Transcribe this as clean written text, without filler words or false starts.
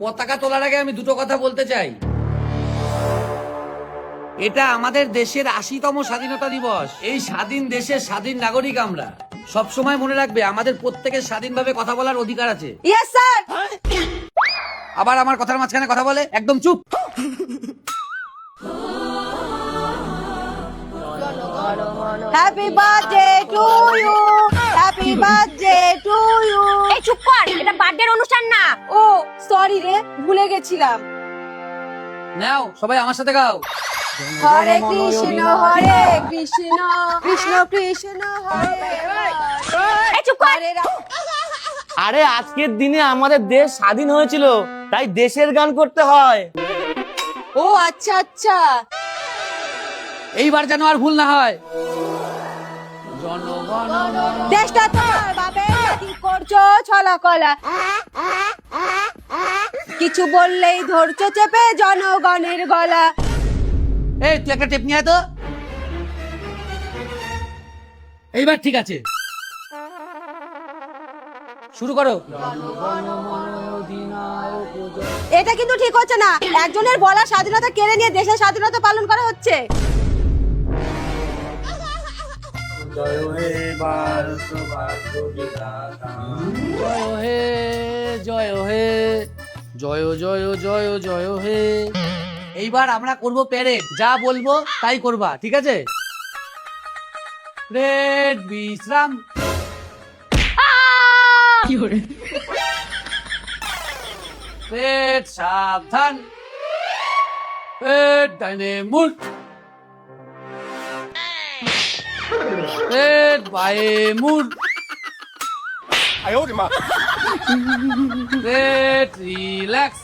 পতাকা তোলার আগে আমি দুটো কথা বলতে চাই। এটা আমাদের দেশের ৮০তম স্বাধীনতা দিবস। এই স্বাধীন দেশের স্বাধীন নাগরিক আমরা। সব সময় মনে রাখবে আমাদের প্রত্যেকের স্বাধীনভাবে কথা বলার অধিকার আছে। Yes sir. আবার আমার কথার মাঝখানে কথা বলে, একদম চুপ। Happy birthday to you, happy birthday to you. এই চুপ কর, এটা বার্থডে অনুষ্ঠান না। ও সরি রে, ভুলে গেছিলাম। নাও সবাই আমার সাথে গাও। হরে কৃষ্ণ কৃষ্ণ কৃষ্ণ হরে হরে। এই চুপ কর। হরে রাম। আরে আজকের দিনে আমাদের দেশ স্বাধীন হয়েছিল, তাই দেশের গান করতে হয়। ও আচ্ছা আচ্ছা। এইবার যেন আর ভুল না হয়। দেশটা তোমার বাপের, কি করছো ছলা কলা, কিছু বললেই ধরছো চেপে জনগণের গলা। এই তুই একটা টেপ নিয়ে আয় তো। এইবার ঠিক আছে, শুরু করো। এটা কিন্তু ঠিক হচ্ছে না, একজনের বলা স্বাধীনতা কেড়ে নিয়ে দেশের স্বাধীনতা পালন করা হচ্ছে। জয় হে জয় হে জয় জয় জয় জয় হে। এইবার আমরা করব প্যারেড, যা বলবো তাই করবা, ঠিক আছে? রেড বিশ্রাম। রেড সাবধান। রেড ডাইনে মুখ। রেড বায়ে মুখ। Red relax.